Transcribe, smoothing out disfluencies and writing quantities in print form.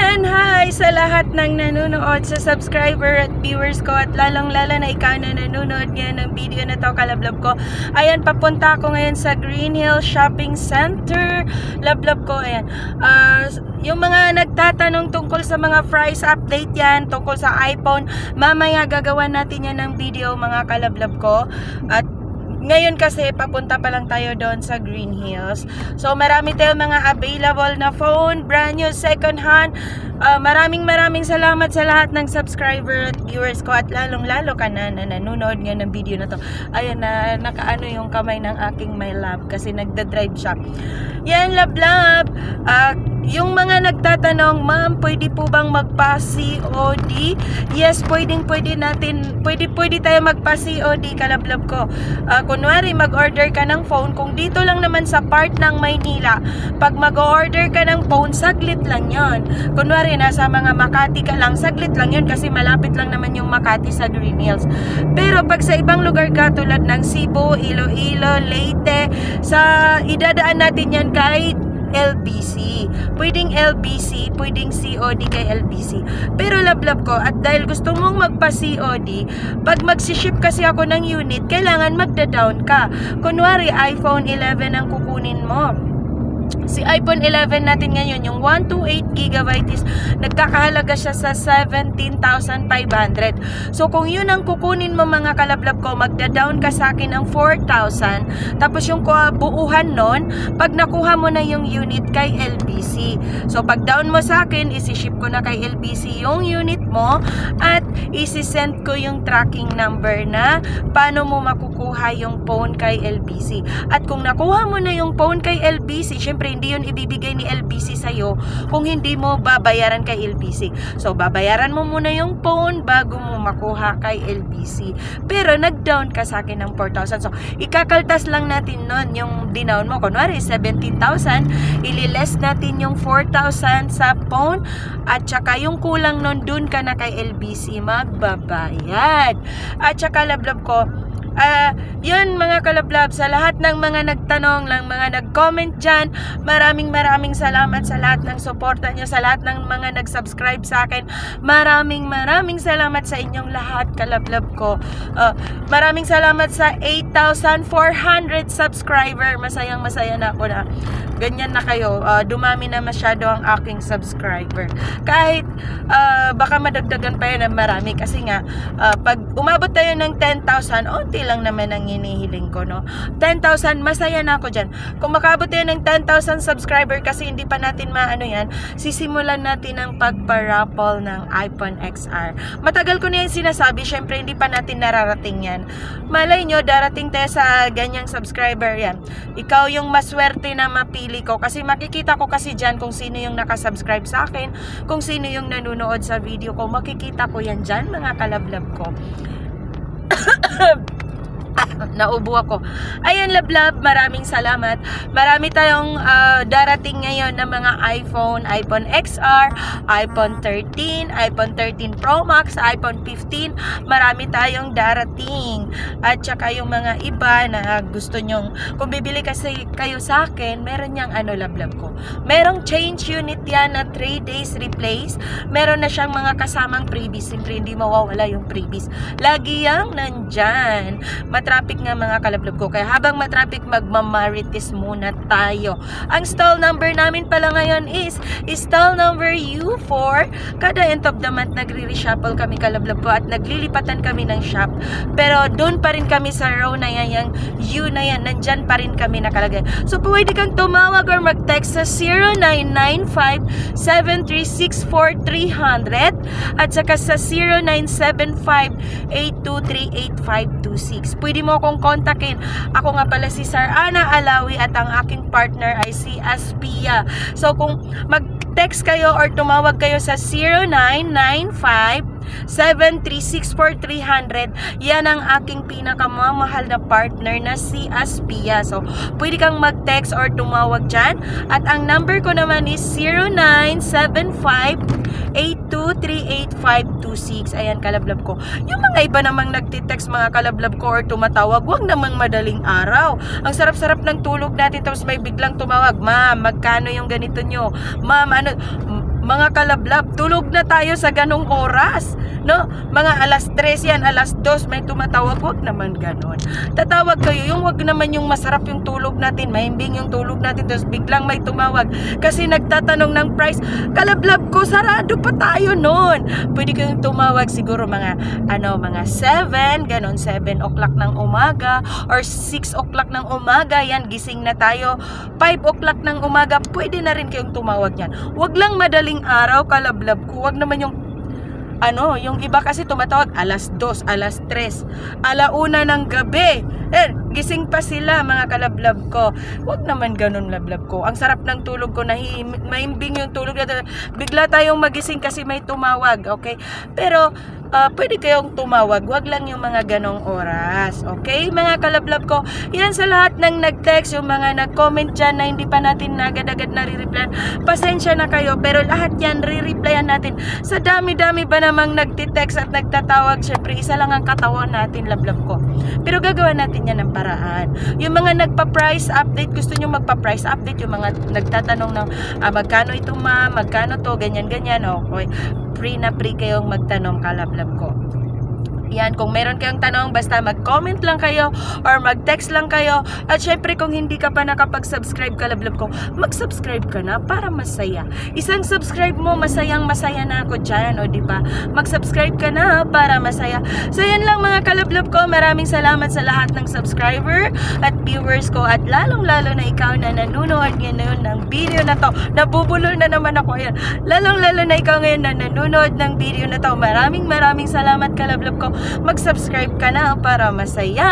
Ayan, hi sa lahat ng nanonood, sa subscriber at viewers ko, at lalong-lalo na ikaw na nanonood ngayon ng video na to, kalablab ko. Ayan, papunta ako ngayon sa Green Hills Shopping Center. Lablab ko, ayan. Yung mga nagtatanong tungkol sa mga price update yan, tungkol sa iPhone, mamaya gagawa natin yan ng video, mga kalablab ko. At ngayon kasi papunta pa lang tayo doon sa Green Hills. So marami tayong mga available na phone, brand new, second hand. Maraming salamat sa lahat ng subscriber at viewers ko, at lalong-lalo ka na nanonood nga ng video na to. Ayan, na nakaano yung kamay ng aking my love kasi nagda-drive siya. Yan, love. Yung mga nagtatanong, ma'am, pwede po bang magpa-COD? Yes, pwede tayo magpa-COD, kalablab ko. Kunwari, mag-order ka ng phone, kung dito lang naman sa part ng Maynila, pag mag-order ka ng phone, saglit lang yon. Kunwari, nasa mga Makati ka lang, saglit lang yon kasi malapit lang naman yung Makati sa Green Hills. Pero pag sa ibang lugar ka, tulad ng Cebu, Iloilo, Leyte, idadaan natin yan kay LBC. Pwedeng LBC, pwedeng COD kay LBC. Pero lablab ko, at dahil gusto mong magpa-COD, pag magsiship kasi ako ng unit, kailangan magda-down ka. Kunwari, iPhone 11 ang kukunin mo. Si iPhone 11 natin ngayon, yung 128GB is nagkakahalaga siya sa 17,500. So kung yun ang kukunin mo, mga kalablab ko, magda-down ka sa akin ng 4,000. Tapos yung buuhan nun, pag nakuha mo na yung unit kay LBC. So pag down mo sa akin, isi-ship ko na kay LBC yung unit mo, at isi-send ko yung tracking number na paano mo makukuha yung phone kay LBC. At kung nakuha mo na yung phone kay LBC, syempre hindi yun ibibigay ni LBC sa'yo kung hindi mo babayaran kay LBC. So, babayaran mo muna yung phone bago mo makuha kay LBC. Pero, nag-down ka sa akin ng 4,000. So, ikakaltas lang natin nun yung dinown mo. Kunwari, 17,000. Ililess natin yung 4,000 sa phone. At saka, yung kulang nun, dun ka na kay LBC magbabayad. At saka, lablab ko, yun mga kalablab, sa lahat ng mga nagtanong, lang mga nag-comment dyan, maraming salamat sa lahat ng suporta nyo, sa lahat ng mga nag-subscribe sa akin. Maraming salamat sa inyong lahat, kalablab ko. Maraming salamat sa 8,400 subscriber. Masaya na ako na ganyan na kayo. Dumami na masyado ang aking subscriber. Kahit baka madagdagan pa yun ng marami, kasi nga pag umabot tayo ng 10,000, onti lang naman ang hinihiling ko, no? 10,000, masaya na ako dyan. Kung makabot tayo ng 10,000 subscriber, kasi hindi pa natin maano yan, sisimulan natin ang pagpa-raffle ng iPhone XR. Matagal ko na yan sinasabi, syempre hindi pa natin nararating yan. Malay nyo, darating tayo sa ganyang subscriber yan. Ikaw yung maswerte na mapili ko, kasi makikita ko kasi dyan kung sino yung nakasubscribe sa akin, kung sino yung nanonood sa video ko, makikita ko yan dyan, mga kalablab ko. Naubo ako. Ayan, lablab, maraming salamat. Marami tayong darating ngayon na mga iPhone XR, iPhone 13, iPhone 13 Pro Max, iPhone 15. Marami tayong darating. At saka yung mga iba na gusto nyong, kung bibili kasi kayo sa akin, meron niyang lablab ko. Merong change unit yan na 3 days replace. Meron na siyang mga kasamang freebies. Siyempre hindi mawawala yung freebies. Lagi yang nandyan. Matraffic nga, mga kalablab ko. Kaya habang matraffic, magmamarites muna tayo. Ang stall number namin pala ngayon is stall number U4. Kada end of the month, nagre-reshuffle kami, kalablab ko, at naglilipatan kami ng shop. Pero doon pa rin kami sa row na yan, yung U na yan, nandyan pa rin kami nakalagay. So, pwede kang tumawag or mag-text sa 0995-736-4300 at saka sa 0975-823-8526. Pwede mo akong kontakin. Ako nga pala si Sir Ana Alawi, at ang aking partner ay si Aspia. So kung mag-text kayo or tumawag kayo sa 0995-736-4300, yan ang aking pinakamamahal na partner na si Aspia. So pwede kang mag-text or tumawag dyan, at ang number ko naman is 0975-823-8526. Ayan, kalablab ko. Yung mga iba namang nagtitext, mga kalablab ko, or tumatawag, huwag namang madaling araw. Ang sarap-sarap ng tulog natin, tapos may biglang tumawag, ma'am, magkano yung ganito nyo? Ma'am, ano, Mga kalablab, tulog na tayo sa ganong oras, no? Mga alas 3 yan, alas 2 may tumatawag. Huwag naman ganon. Tatawag kayo, yung wag naman yung masarap yung tulog natin, mahimbing yung tulog natin, tapos biglang may tumawag kasi nagtatanong ng price. Kalablab ko, sarado pa tayo noon. Pwede kayong tumawag siguro mga 7, ganon, 7 o'clock ng umaga or 6 o'clock ng umaga, yan, gising na tayo. 5 o'clock ng umaga, pwede na rin kayong tumawag yan. Huwag lang madaling araw, kalablab ko. Huwag naman yung yung iba kasi tumatawag alas 2, alas 3, alauna ng gabi. Gising pa sila, mga kalablab ko. Huwag naman ganun, lablab ko. Ang sarap ng tulog ko, maimbing yung tulog na bigla tayong magising kasi may tumawag, okay? Pero pwede kayong tumawag, wag lang yung mga ganong oras, okay? Mga kalablab ko, yan sa lahat ng nag-text, yung mga nag-comment dyan na hindi pa natin agad-agad nare-replyan, pasensya na kayo, pero lahat yan re-replyan natin. Sa dami-dami ba namang nagtitext at nagtatawag, syempre isa lang ang katawan natin, lablab ko. Pero gagawa natin yan ng paraan. Yung mga nagpa-price update, gusto nyo magpa-price update, yung mga nagtatanong ng magkano ito ma, magkano to, ganyan-ganyan, okay? Free na free kayong magtanong, kalablab ko. Yan, kung meron kayong tanong, basta mag-comment lang kayo or mag-text lang kayo. At syempre, kung hindi ka pa nakapag-subscribe, kalablab ko, mag-subscribe ka na para masaya. Isang subscribe mo, masayang-masaya na ako dyan, o diba? Mag-subscribe ka na para masaya. So, yan lang mga kalablab ko. Maraming salamat sa lahat ng subscriber at viewers ko. At lalong-lalo na ikaw na nanonood ngayon ng video na to. Nabubulol na naman ako. Ayan. Lalong-lalo na ikaw ngayon na nanonood ng video na to. Maraming salamat, kalablab ko. Mag-subscribe ka na para masaya.